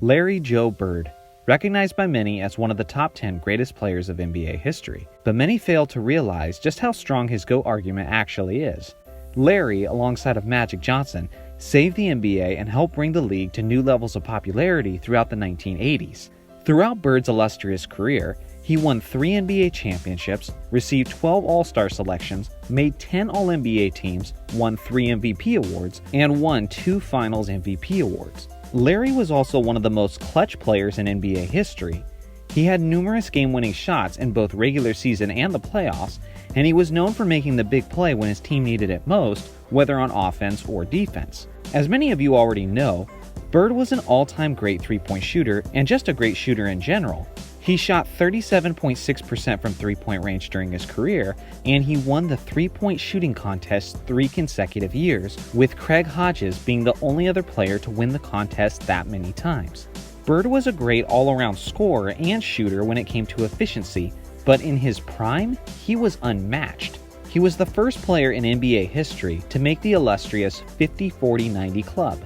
Larry Joe Bird, recognized by many as one of the top 10 greatest players of NBA history, but many fail to realize just how strong his GOAT argument actually is. Larry, alongside of Magic Johnson, saved the NBA and helped bring the league to new levels of popularity throughout the 1980s. Throughout Bird's illustrious career, he won 3 NBA championships, received 12 All-Star selections, made 10 All-NBA teams, won 3 MVP awards, and won 2 Finals MVP awards. Larry was also one of the most clutch players in NBA history. He had numerous game-winning shots in both regular season and the playoffs, and he was known for making the big play when his team needed it most, whether on offense or defense. As many of you already know, Bird was an all-time great three-point shooter and just a great shooter in general. He shot 37.6% from three-point range during his career, and he won the three-point shooting contest 3 consecutive years, with Craig Hodges being the only other player to win the contest that many times. Bird was a great all-around scorer and shooter when it came to efficiency, but in his prime, he was unmatched. He was the first player in NBA history to make the illustrious 50-40-90 club.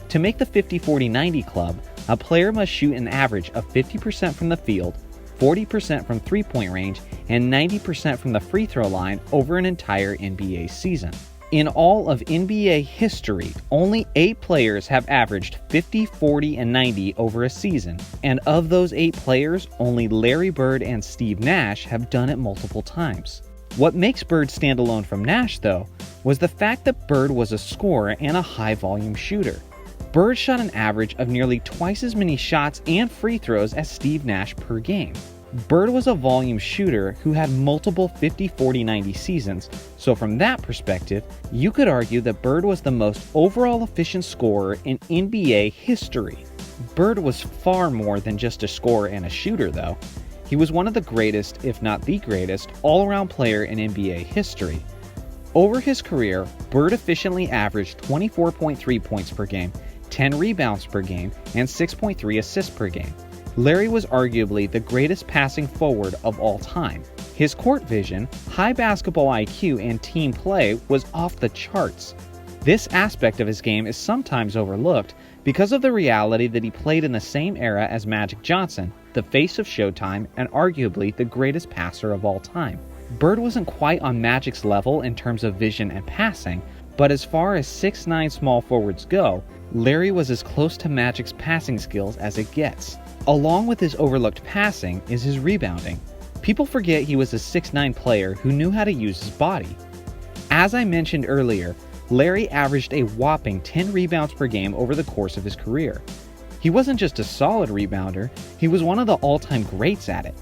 To make the 50-40-90 club, a player must shoot an average of 50% from the field, 40% from three-point range, and 90% from the free throw line over an entire NBA season. In all of NBA history, only 8 players have averaged 50, 40, and 90 over a season, and of those 8 players, only Larry Bird and Steve Nash have done it multiple times. What makes Bird stand alone from Nash, though, was the fact that Bird was a scorer and a high-volume shooter. Bird shot an average of nearly twice as many shots and free throws as Steve Nash per game. Bird was a volume shooter who had multiple 50, 40, 90 seasons, so from that perspective, you could argue that Bird was the most overall efficient scorer in NBA history. Bird was far more than just a scorer and a shooter, though. He was one of the greatest, if not the greatest, all-around player in NBA history. Over his career, Bird efficiently averaged 24.3 points per game, 10 rebounds per game, and 6.3 assists per game. Larry was arguably the greatest passing forward of all time. His court vision, high basketball IQ, and team play was off the charts. This aspect of his game is sometimes overlooked because of the reality that he played in the same era as Magic Johnson, the face of Showtime and arguably the greatest passer of all time. Bird wasn't quite on Magic's level in terms of vision and passing, but as far as 6'9" small forwards go, Larry was as close to Magic's passing skills as it gets. Along with his overlooked passing is his rebounding. People forget he was a 6'9" player who knew how to use his body. As I mentioned earlier, Larry averaged a whopping 10 rebounds per game over the course of his career. He wasn't just a solid rebounder, he was one of the all-time greats at it.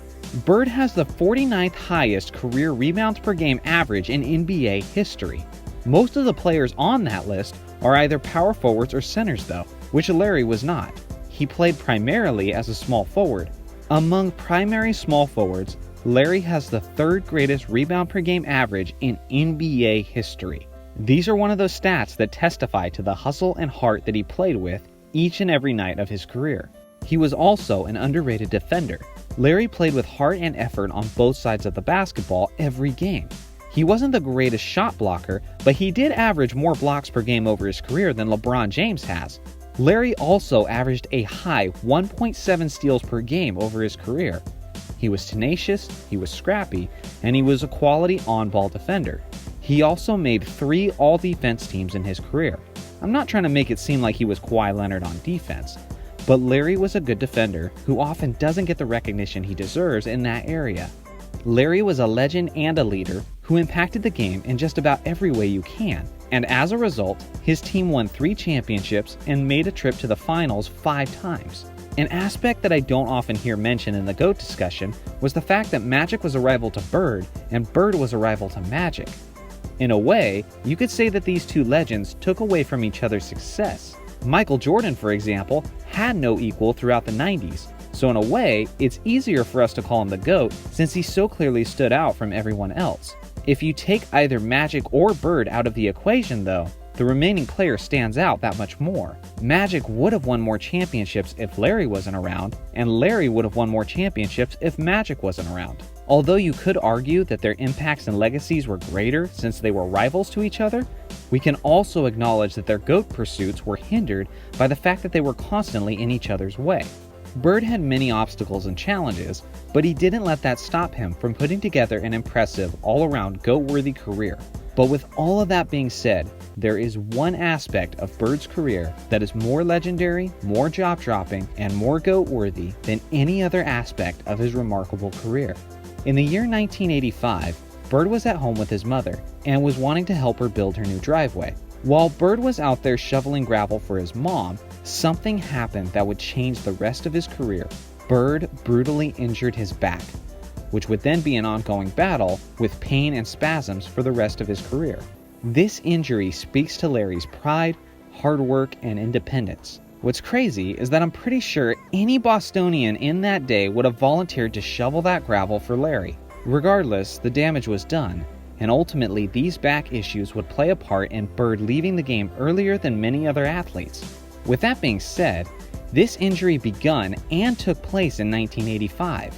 Bird has the 49th highest career rebounds per game average in NBA history. Most of the players on that list are either power forwards or centers though, which Larry was not. He played primarily as a small forward. Among primary small forwards, Larry has the 3rd greatest rebound per game average in NBA history. These are one of those stats that testify to the hustle and heart that he played with each and every night of his career. He was also an underrated defender. Larry played with heart and effort on both sides of the basketball every game. He wasn't the greatest shot blocker, but he did average more blocks per game over his career than LeBron James has. Larry also averaged a high 1.7 steals per game over his career. He was tenacious, he was scrappy, and he was a quality on-ball defender. He also made 3 all-defense teams in his career. I'm not trying to make it seem like he was Kawhi Leonard on defense, but Larry was a good defender who often doesn't get the recognition he deserves in that area. Larry was a legend and a leader who impacted the game in just about every way you can, and as a result, his team won 3 championships and made a trip to the finals 5 times. An aspect that I don't often hear mentioned in the GOAT discussion was the fact that Magic was a rival to Bird and Bird was a rival to Magic. In a way, you could say that these 2 legends took away from each other's success. Michael Jordan, for example, had no equal throughout the 90s, so in a way, it's easier for us to call him the GOAT since he so clearly stood out from everyone else. If you take either Magic or Bird out of the equation though, the remaining player stands out that much more. Magic would have won more championships if Larry wasn't around, and Larry would have won more championships if Magic wasn't around. Although you could argue that their impacts and legacies were greater since they were rivals to each other, We can also acknowledge that their GOAT pursuits were hindered by the fact that they were constantly in each other's way. Bird had many obstacles and challenges, but he didn't let that stop him from putting together an impressive, all-around GOAT-worthy career. But with all of that being said, there is one aspect of Bird's career that is more legendary, more jaw-dropping, and more GOAT-worthy than any other aspect of his remarkable career. In the year 1985, Bird was at home with his mother and was wanting to help her build her new driveway. While Bird was out there shoveling gravel for his mom, something happened that would change the rest of his career. Bird brutally injured his back, which would then be an ongoing battle with pain and spasms for the rest of his career. This injury speaks to Larry's pride, hard work, and independence. What's crazy is that I'm pretty sure any Bostonian in that day would have volunteered to shovel that gravel for Larry. Regardless, the damage was done, and ultimately these back issues would play a part in Bird leaving the game earlier than many other athletes. With that being said, this injury begun and took place in 1985.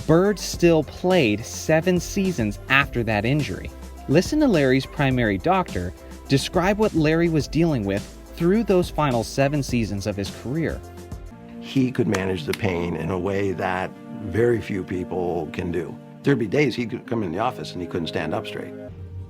Bird still played 7 seasons after that injury. Listen to Larry's primary doctor describe what Larry was dealing with through those final 7 seasons of his career. He could manage the pain in a way that very few people can do. There'd be days he could come in the office and he couldn't stand up straight.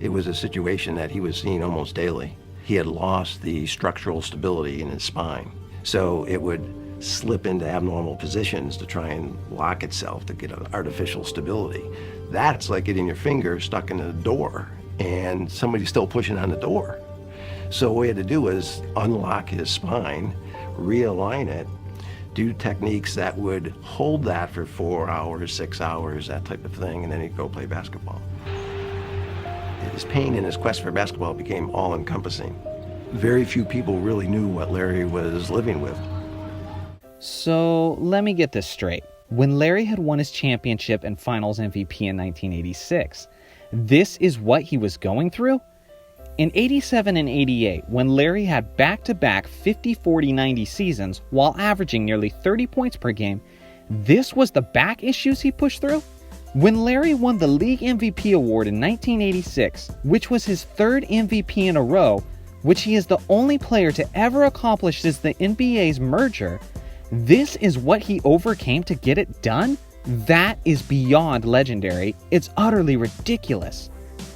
It was a situation that he was seeing almost daily. He had lost the structural stability in his spine, so it would slip into abnormal positions to try and lock itself to get an artificial stability. That's like getting your finger stuck in a door and somebody's still pushing on the door. So what we had to do was unlock his spine, realign it, do techniques that would hold that for 4 hours, 6 hours, that type of thing, and then he'd go play basketball. His pain in his quest for basketball became all-encompassing. Very few people really knew what Larry was living with. So let me get this straight. When Larry had won his championship and finals MVP in 1986, this is what he was going through? In 87 and 88, when Larry had back-to-back 50-40-90 seasons while averaging nearly 30 points per game, this was the back issues he pushed through? When Larry won the League MVP award in 1986, which was his 3rd MVP in a row, which he is the only player to ever accomplish since the NBA's merger, this is what he overcame to get it done? That is beyond legendary. It's utterly ridiculous.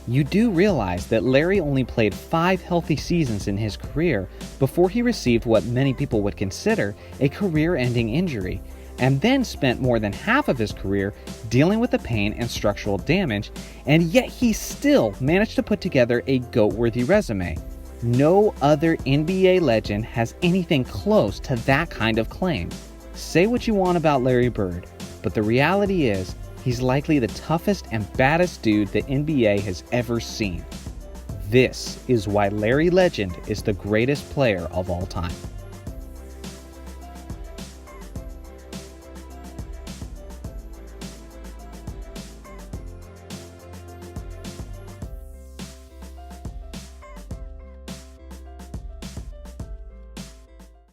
You do realize that Larry only played 5 healthy seasons in his career before he received what many people would consider a career-ending injury, and then spent more than half of his career dealing with the pain and structural damage, and yet he still managed to put together a GOAT-worthy resume. No other NBA legend has anything close to that kind of claim. Say what you want about Larry Bird, but the reality is, he's likely the toughest and baddest dude the NBA has ever seen. This is why Larry Legend is the greatest player of all time.